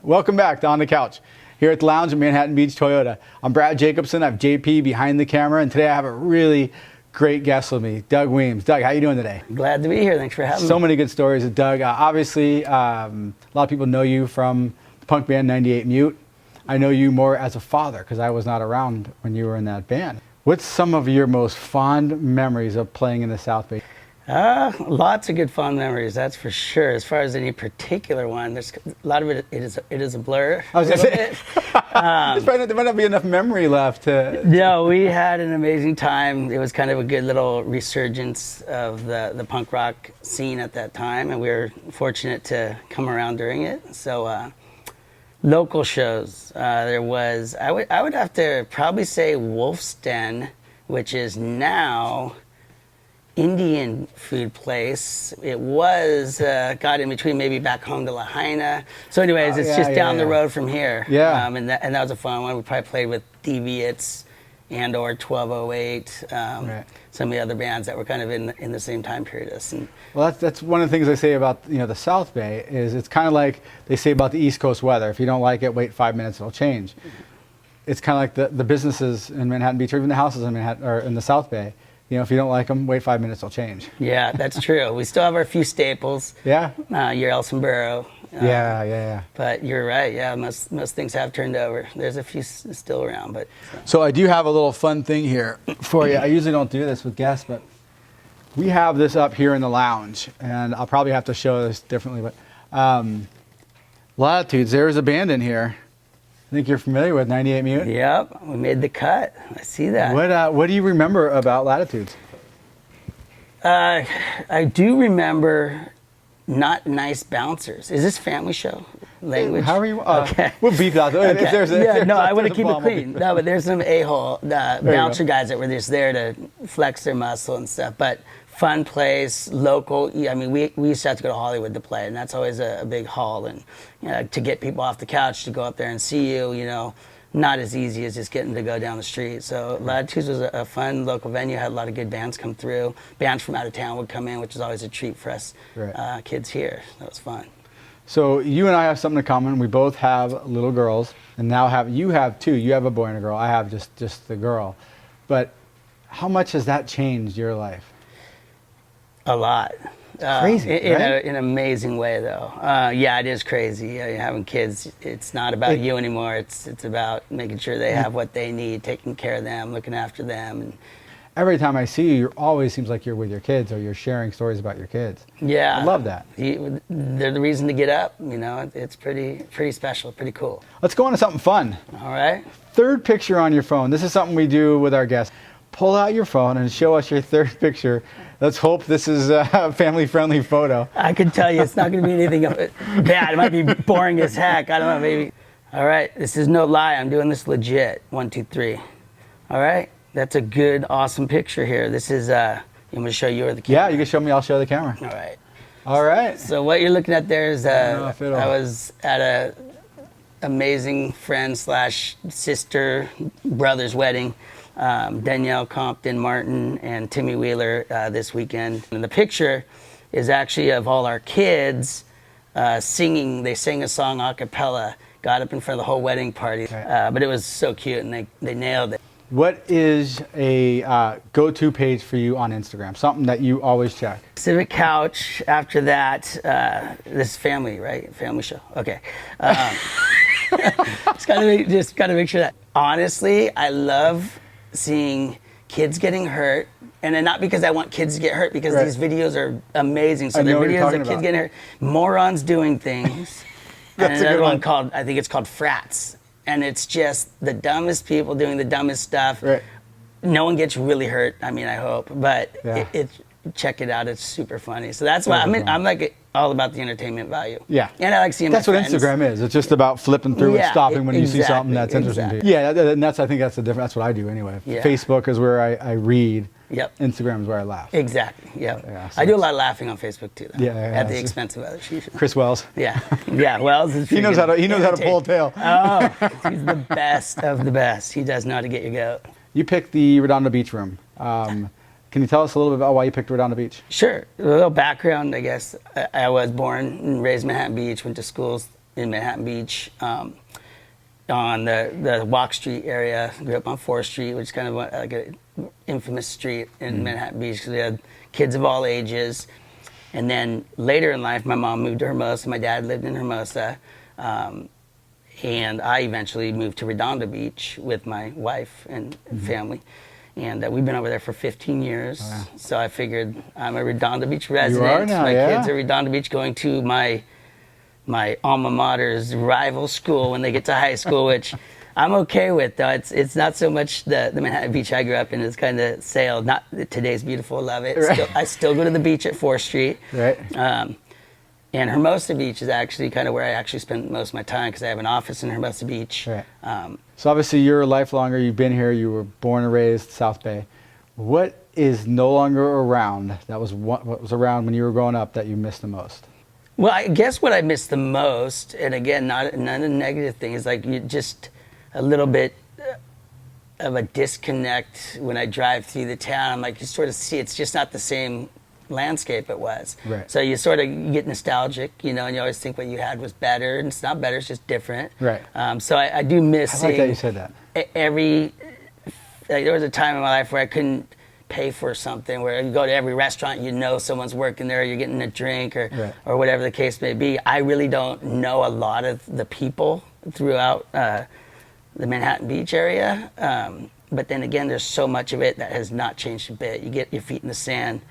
Welcome back to On the Couch here at the lounge at Manhattan Beach Toyota. I'm Brad Jacobson. I have JP behind the camera, and today I have a really great guest with me, Doug Weems. Doug, how you doing today? Glad to be here. Thanks for having me. So many good stories with Doug. Obviously, a lot of people know you from the punk band 98 Mute. I know you more as a father because I was not around when you were in that band. What's some of your most fond memories of playing in the South Bay? Lots of good fond memories, that's for sure. As far as any particular one, there's a lot of it is a blur. I was going to say, there might not be enough memory left to... No, we had an amazing time. It was kind of a good little resurgence of the punk rock scene at that time, and we were fortunate to come around during it. So local shows, there was, I would have to probably say Wolf's Den, which is now Indian food place. It was got in between, maybe back home to Lahaina. So anyways, it's just down the road from here. Yeah. And that was a fun one. We probably played with Deviates and or 1208, right. Some of the other bands that were kind of in the same time period as us. And well, that's one of the things I say about the South Bay is it's kind of like they say about the East Coast weather. If you don't like it, wait 5 minutes, it'll change. It's kind of like the businesses in Manhattan Beach or even the houses in Manhattan or in the South Bay. If you don't like them, wait 5 minutes, they'll change. Yeah, that's true. We still have our few staples. Yeah. Your El Sombrero. Yeah. But you're right. Yeah, most things have turned over. There's a few still around, but. So I do have a little fun thing here for you. I usually don't do this with guests, but we have this up here in the lounge, and I'll probably have to show this differently. But Latitudes, there's a band in here. I think you're familiar with 98 Mute. Yep, we made the cut. I see that. What do you remember about Latitudes? I do remember not nice bouncers. Is this family show language? How are you? Okay. We'll beep out. Okay. If there's I want to keep it clean. No, but there's some a-hole bouncer guys that were just there to flex their muscle and stuff. But fun place, local. I mean, we used to have to go to Hollywood to play, and that's always a big haul. And to get people off the couch to go up there and see you, not as easy as just getting to go down the street. So Latitudes was a fun local venue. Had a lot of good bands come through. Bands from out of town would come in, which is always a treat for us kids here. That was fun. So you and I have something in common. We both have little girls, and now you have two. You have a boy and a girl. I have just the girl. But how much has that changed your life? A lot. Crazy, in right? an amazing way, though. Yeah, it is crazy. Having kids, it's not about you anymore. It's about making sure they have what they need, taking care of them, looking after them. And every time I see you, it always seems like you're with your kids or you're sharing stories about your kids. Yeah, I love that. They're the reason to get up. It's pretty special, pretty cool. Let's go on to something fun. All right. Third picture on your phone. This is something we do with our guests. Pull out your phone and show us your third picture. Let's hope this is a family-friendly photo. I can tell you it's not going to be anything bad. It might be boring as heck. I don't know, maybe. All right, this is no lie. I'm doing this legit. 1, 2, 3. All right, that's a good, awesome picture here. This is, you want me to show you or the camera? Yeah, you can show me. I'll show the camera. All right. All right. So what you're looking at there is I was at a amazing friend / sister brother's wedding. Danielle Compton Martin and Timmy Wheeler this weekend. And the picture is actually of all our kids singing. They sang a song a cappella, got up in front of the whole wedding party. Right. But it was so cute, and they nailed it. What is a go-to page for you on Instagram? Something that you always check? Civic Couch. After that, this is family, right? Family show. Okay. just gotta make sure that. Honestly, I love seeing kids getting hurt, and then not because I want kids to get hurt, because these videos are amazing. So they're videos of kids getting hurt, morons doing things. That's and a good one called, I think it's called Frats, and it's just the dumbest people doing the dumbest stuff. Right. No one gets really hurt. I mean, I hope, but check it out. It's super funny. So that's why I'm like all about the entertainment value. Yeah. And I like seeing that's my what friends. Instagram is. It's just about flipping through and stopping when you see something that's interesting to you. Yeah, and I think that's the difference. That's what I do anyway. Yeah. Facebook is where I read. Yep. Instagram is where I laugh. Exactly. Yep. Yeah, so I do a lot of laughing on Facebook too, though. Yeah. At the expense of others. Chris Wells. Yeah. Wells is. He knows how to pull a tail. Oh, he's the best of the best. He does know how to get your goat. You picked the Redondo Beach room. Can you tell us a little bit about why you picked Redondo Beach? Sure. A little background, I guess. I was born and raised in Manhattan Beach, went to schools in Manhattan Beach, on the Walk Street area. Grew up on 4th Street, which is kind of like an infamous street in Manhattan Beach because we had kids of all ages. And then later in life, my mom moved to Hermosa. My dad lived in Hermosa. And I eventually moved to Redondo Beach with my wife and family. And we've been over there for 15 years. Wow. So I figured I'm a Redondo Beach resident. You are now, my yeah. kids are Redondo Beach, going to my alma mater's rival school when they get to high school, which I'm okay with, though. It's not so much the Manhattan Beach I grew up in. It's kind of sailed. Not today's beautiful, love it. Right. I still go to the beach at 4th Street. Right. And Hermosa Beach is actually kind of where I actually spend most of my time because I have an office in Hermosa Beach. Right. So obviously you're a lifelonger. You've been here. You were born and raised South Bay. What is no longer around that was what was around when you were growing up that you miss the most? Well, I guess what I miss the most, and again, not a negative thing, is like you just a little bit of a disconnect when I drive through the town. I'm like, you sort of see it's just not the same landscape it was. Right. So you sort of get nostalgic, and you always think what you had was better, and it's not better, it's just different. Right. So I do miss I like that seeing you said that. there was a time in my life where I couldn't pay for something, where you go to every restaurant, someone's working there, you're getting a drink or whatever the case may be. I really don't know a lot of the people throughout the Manhattan Beach area. But then again, there's so much of it that has not changed a bit. You get your feet in the sand,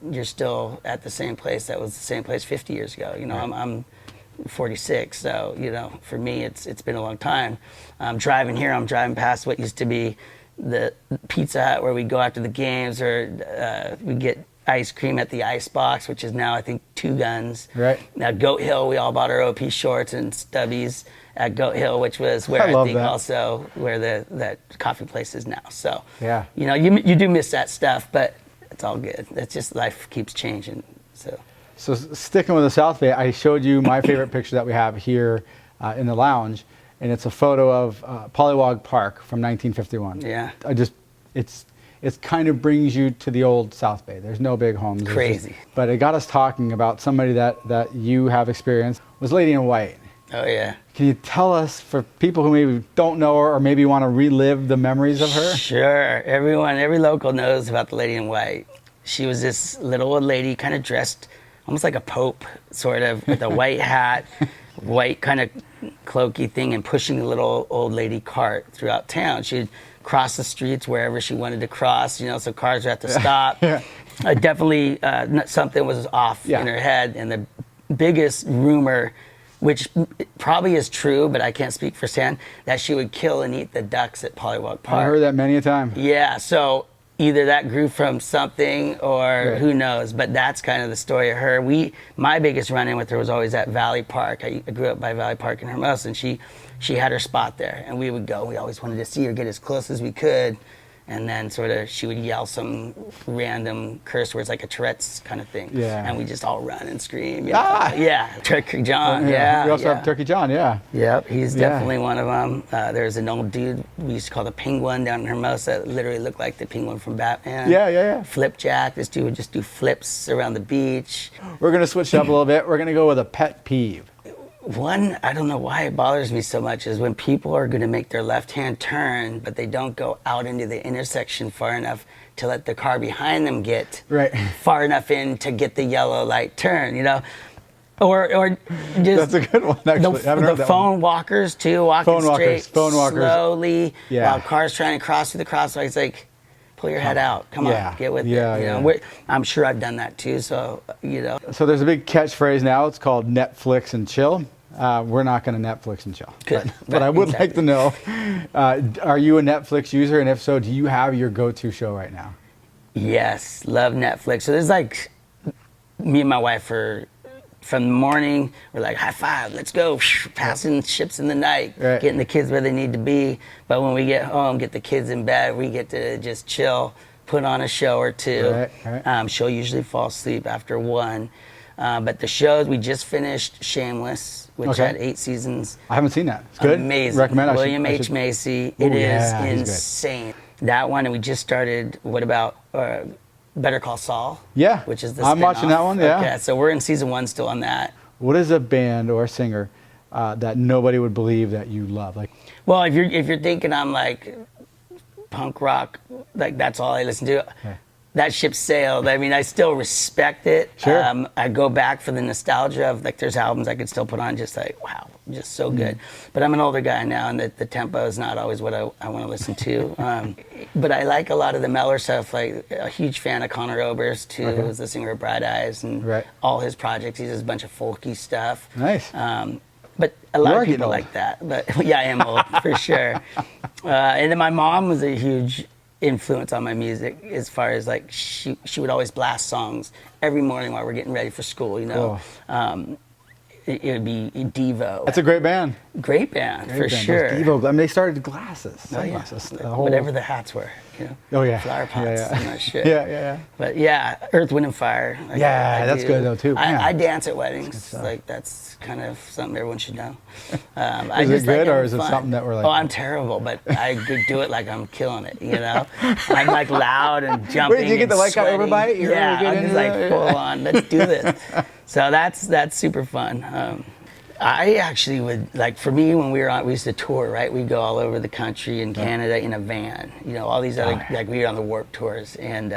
you're still at the same place that was the same place 50 years ago. Right. I'm 46, so for me it's been a long time. Driving here, I'm driving past what used to be the Pizza Hut where we go after the games, or we get ice cream at the Ice Box, which is now I think 2 Guns. Right. Now Goat Hill, we all bought our OP shorts and stubbies at Goat Hill, which was where I think that. Also where that coffee place is now. So yeah, you do miss that stuff, but it's all good. It's just life keeps changing. So sticking with the South Bay, I showed you my favorite picture that we have here in the lounge, and it's a photo of Pollywog Park from 1951. Yeah. It kind of brings you to the old South Bay. There's no big homes. Crazy. But it got us talking about somebody that you have experienced, was Lady in White. Oh, yeah. Can you tell us, for people who maybe don't know her or maybe want to relive the memories of her? Sure. Every local knows about the Lady in White. She was this little old lady, kind of dressed almost like a pope, sort of, with a white hat, white kind of cloaky thing, and pushing a little old lady cart throughout town. She'd cross the streets wherever she wanted to cross, so cars would have to stop. Yeah. Definitely something was off in her head. And the biggest rumor, which probably is true, but I can't speak for Stan, that she would kill and eat the ducks at Pollywog Park. I heard that many a time. Yeah, so either that grew from something or who knows, but that's kind of the story of her. My biggest run-in with her was always at Valley Park. I grew up by Valley Park in Hermosa, and she had her spot there, and we would go. We always wanted to see her, get as close as we could. And then sort of she would yell some random curse words, like a Tourette's kind of thing. Yeah. And we just all run and scream. Yeah. Turkey John. Yeah. We also have Turkey John, yeah. Yep, he's definitely one of them. There's an old dude we used to call the Penguin down in Hermosa. That literally looked like the Penguin from Batman. Yeah. Flipjack. This dude would just do flips around the beach. We're going to switch up a little bit. We're going to go with a pet peeve. One, I don't know why it bothers me so much, is when people are going to make their left-hand turn, but they don't go out into the intersection far enough to let the car behind them get far enough in to get the yellow light turn, Or just... That's a good one, actually. The phone walkers, too, walking straight, slowly, while cars trying to cross through the crosswalk. It's like, pull your head out. Come on, get with it. I'm sure I've done that, too, so. So there's a big catchphrase now. It's called Netflix and chill. We're not going to Netflix and chill. Good. But I would like to know, are you a Netflix user? And if so, do you have your go-to show right now? Yes, love Netflix. So there's like, me and my wife are, from the morning, we're like, high five, let's go, passing ships in the night, getting the kids where they need to be. But when we get home, get the kids in bed, we get to just chill, put on a show or two. She'll usually fall asleep after 1. But the shows, we just finished Shameless, which had 8 seasons. I haven't seen that. It's good? Amazing. Recommend. William H. Macy. It is insane. That one, and we just started, what about Better Call Saul? Yeah. Which is the I'm watching that one, yeah. Okay, so we're in season 1 still on that. What is a band or a singer that nobody would believe that you love? Like, Well, if you're thinking I'm like punk rock, like that's all I listen to. Okay. That ship sailed. I mean, I still respect it. Sure. I go back for the nostalgia of like there's albums I could still put on, just like wow, just so good. But I'm an older guy now, and the tempo is not always what I want to listen to. But I like a lot of the Meller stuff. Like a huge fan of Conor Oberst, who was the singer of Bright Eyes, and all his projects. He does a bunch of folky stuff. Nice. But a lot You are of people getting old. like that. But yeah, I am old for sure. And then my mom was a huge influence on my music, as far as like she would always blast songs every morning while we're getting ready for school. You know, it would be Devo. That's a great band. Great band for Great band. sure. Those Devo, I mean, they started glasses, Oh, yeah. sunglasses. Whatever the hats were, you know. Oh yeah. Flower pots and that shit. Yeah. But yeah, Earth, Wind and Fire. Like, Yeah, I that's do. good though too. Man. I dance at weddings. stuff. Like that's kind of something everyone should know. Is it good, or is it something that we're like? Oh, I'm terrible, but I could do it like I'm killing it. You know, I'm like loud and jumping. Wait, do you get and the white guy sweating. overbite? You Yeah, really get I'm just into like it? full on. Let's do this. So that's super fun. I actually would, like, for me, when we used to tour, right? We'd go all over the country and Canada in a van. You know, all these other, like, we were on the Warped tours, and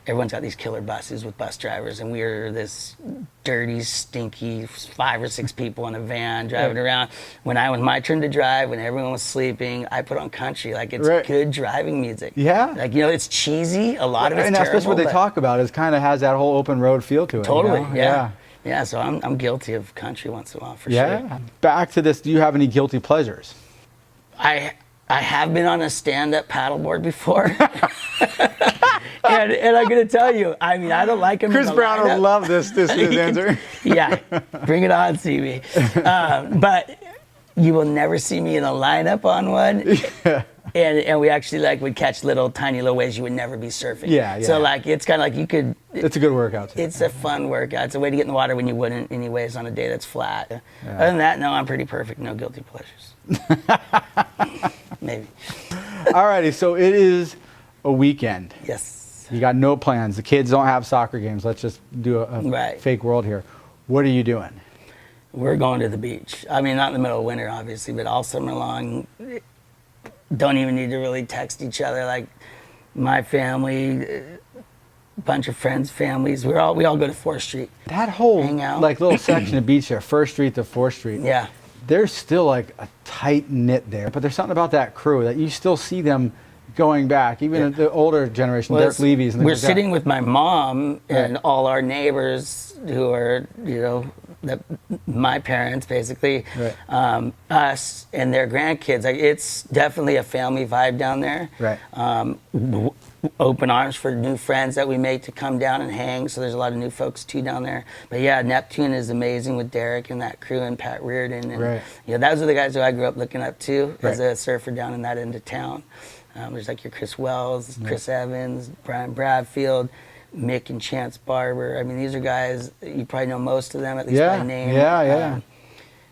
everyone's got these killer buses with bus drivers, and we were this dirty, stinky 5 or 6 people in a van driving around. When I was my turn to drive, when everyone was sleeping, I put on country. Like, it's good driving music. Yeah. Like, you know, it's cheesy. A lot of it's and terrible. that's what they talk about. Is kind of has that whole open road feel to it. Totally, you know? yeah. Yeah, so I'm guilty of country once in a while, for sure. Yeah. Back to this. Do you have any guilty pleasures? I have been on a stand-up paddleboard before, and I'm gonna tell you, I mean, I don't like him. Chris Brown will love this answer. Yeah, bring it on, CB. But you will never see me in a lineup on one. Yeah. And we actually would catch tiny little waves you would never be surfing. Yeah. So it's kind of like you could. It's a good workout too. It's a fun workout. It's a way to get in the water when you wouldn't anyways on a day that's flat. Yeah. Other than that, no, I'm pretty perfect. No guilty pleasures. Maybe. Alrighty, so it is a weekend. Yes. You got no plans. The kids don't have soccer games. Let's just do a fake world here. What are you doing? We're going to the beach. I mean, not in the middle of winter, obviously, but all summer long. Don't even need to really text each other. Like my family, a bunch of friends' families. We all go to 4th Street. That whole hang out. like little section of beach there, 1st Street to 4th Street. Yeah. There's still like a tight knit there, but there's something about that crew that you still see them going back, even the older generation, Dirk Levy's and things we're like that. sitting with my mom and all our neighbors who are, you know, my parents basically, us and their grandkids. Like it's definitely a family vibe down there. Right. Open arms for new friends that we make to come down and hang. So there's a lot of new folks too down there. But yeah, Neptune is amazing with Derek and that crew and Pat Reardon. And you know, those are the guys who I grew up looking up to as a surfer down in that end of town. There's like your Chris Wells, Chris Evans, Brian Bradfield, Mick and Chance Barber. I mean, these are guys, you probably know most of them, at least by name. Yeah.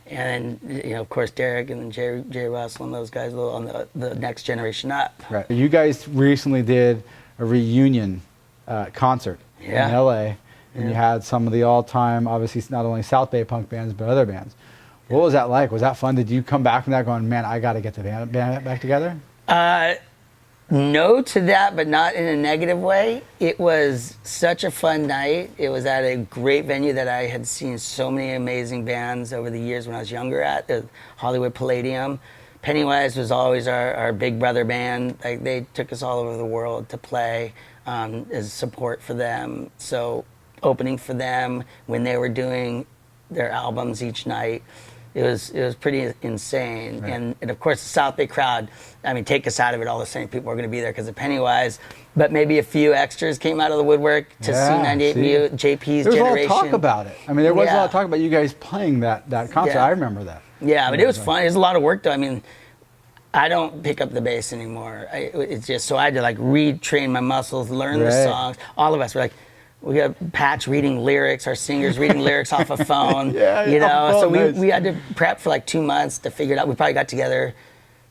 And then, you know, of course, Derek and then Jay Russell and those guys on the next generation up. Right. You guys recently did a reunion concert in LA, and you had some of the all-time, obviously not only South Bay punk bands, but other bands. What was that like? Was that fun? Did you come back from that going, man, I got to get the band back together? No to that, but not in a negative way. It was such a fun night. It was at a great venue that I had seen so many amazing bands over the years when I was younger at, the Hollywood Palladium. Pennywise was always our big brother band. Like they took us all over the world to play as support for them. So opening for them when they were doing their albums each night. It was pretty insane. Right. And of course, the South Bay crowd, I mean, take us out of it, all the same people are going to be there because of Pennywise. But maybe a few extras came out of the woodwork to see 98 Mute, JP's Generation. There was a lot of talk about it. I mean, there was a lot of talk about you guys playing that concert. I remember that. Yeah, but it was fun. It was a lot of work, though. I mean, I don't pick up the bass anymore. It's just, so I had to like retrain my muscles, learn the songs. All of us were like, we got Patch reading lyrics, our singers reading lyrics off a phone. You know, so we had to prep for like 2 months to figure it out. We probably got together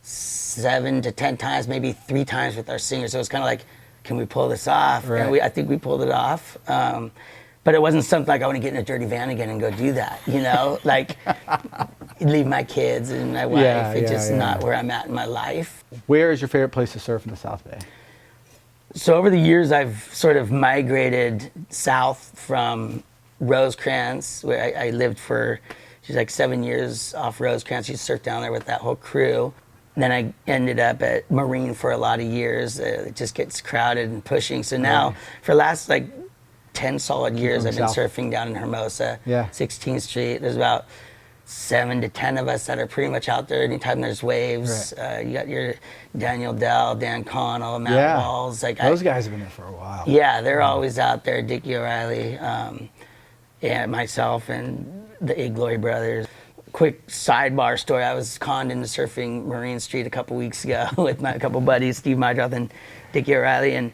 7 to 10 times, maybe 3 times with our singers. So it was kind of like, can we pull this off? And I think we pulled it off. But it wasn't something like I want to get in a dirty van again and go do that, you know? Like, leave my kids and my wife. It's just not where I'm at in my life. Where is your favorite place to surf in the South Bay? So over the years, I've sort of migrated south from Rosecrans, where I lived for, she's like 7 years off Rosecrans. She surfed down there with that whole crew. Then I ended up at Marine for a lot of years. It just gets crowded and pushing. So now, for the last like 10 solid years, I've been surfing down in Hermosa, 16th Street. There's about 7 to 10 of us that are pretty much out there anytime there's waves. You got your Daniel Dell, Dan Connell, Matt Walls. Like those guys have been there for a while. Yeah, they're always out there. Dickie O'Reilly, and myself and the Iglory brothers. Quick sidebar story. I was conned into surfing Marine Street a couple weeks ago with my couple buddies, Steve Mydroth and Dickie O'Reilly, and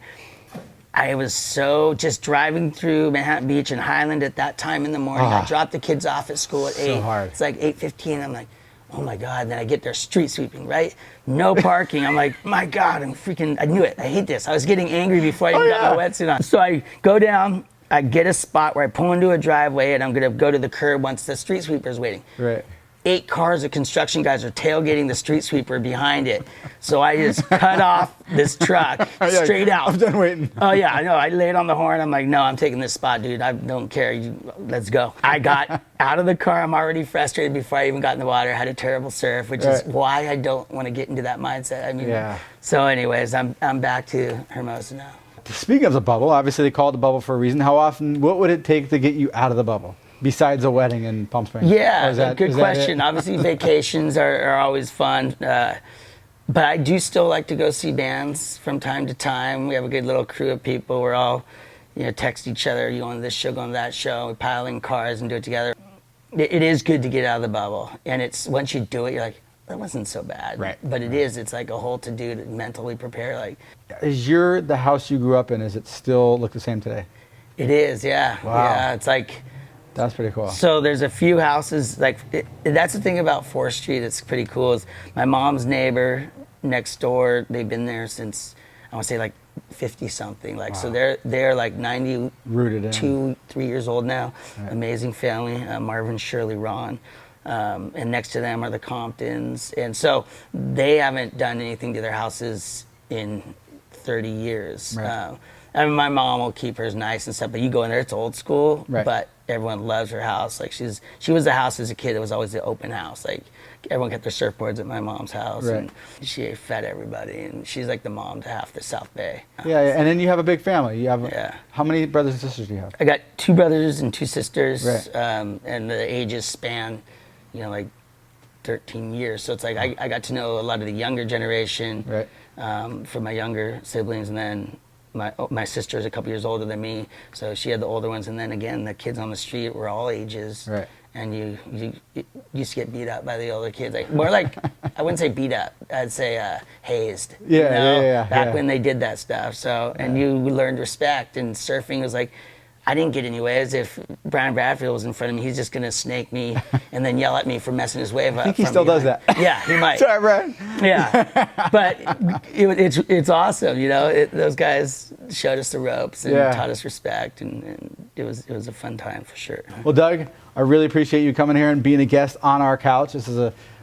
I was so just driving through Manhattan Beach and Highland at that time in the morning. I dropped the kids off at school at 8. Hard. It's like 8:15. I'm like, oh my God. And then I get there street sweeping, right? No parking. I'm like, my God, I knew it. I hate this. I was getting angry before I even got my wetsuit on. So I go down, I get a spot where I pull into a driveway and I'm going to go to the curb once the street sweeper's waiting. Right. 8 cars of construction guys are tailgating the street sweeper behind it. So I just cut off this truck straight out. I'm done waiting. Oh yeah, I know. I laid on the horn. I'm like, no, I'm taking this spot, dude. I don't care. Let's go. I got out of the car. I'm already frustrated before I even got in the water. I had a terrible surf, which is why I don't want to get into that mindset. I mean, so anyways, I'm back to Hermosa now. Speaking of the bubble, obviously they call it the bubble for a reason. How often, what would it take to get you out of the bubble? Besides a wedding in Palm Springs? Yeah, good question. Obviously, vacations are always fun. But I do still like to go see bands from time to time. We have a good little crew of people. We're all, text each other. You going to this show, going to that show. We pile in cars and do it together. It is good to get out of the bubble. And it's once you do it, you're like, that wasn't so bad. Right. But it is. It's like a whole to-do to mentally prepare. Like, is the house you grew up in, is it still look the same today? It is, yeah. Wow. Yeah, it's like... That's pretty cool. So there's a few houses, that's the thing about 4th Street, it's pretty cool, is my mom's neighbor next door, they've been there since, I want to say like 50-something. So they're like 92, 3 years old now. Right. Amazing family, Marvin, Shirley, Ron. And next to them are the Comptons. And so they haven't done anything to their houses in 30 years. Right. I mean, my mom will keep hers nice and stuff, but you go in there, it's old school, but everyone loves her house. Like she was the house as a kid. It was always the open house. Like everyone got their surfboards at my mom's house, and she fed everybody. And she's like the mom to half the South Bay. Yeah, and then you have a big family. You have how many brothers and sisters do you have? I got 2 brothers and 2 sisters, and the ages span, like 13 years. So it's like I got to know a lot of the younger generation from my younger siblings, and then. My sister is a couple years older than me, so she had the older ones, and then again the kids on the street were all ages, and you used to get beat up by the older kids, like more like I wouldn't say beat up, I'd say hazed. Back when they did that stuff. So and you learned respect, and surfing was like. I didn't get anyways. If Brian Bradfield was in front of me, he's just going to snake me and then yell at me for messing his wave up. I think he still does that. Yeah, he might. Sorry, Brian. Yeah. But it's awesome, those guys showed us the ropes and taught us respect, and it was a fun time for sure. Well, Doug, I really appreciate you coming here and being a guest on our couch.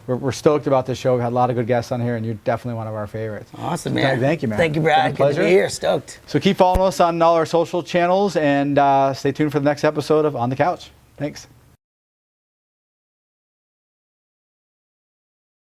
We're stoked about this show. We've had a lot of good guests on here, and you're definitely one of our favorites. Awesome, So, man. Doug, thank you, man. Thank you, Brad. Good to be here. Stoked. So keep following us on all our social channels, and stay tuned for the next episode of On the Couch. Thanks.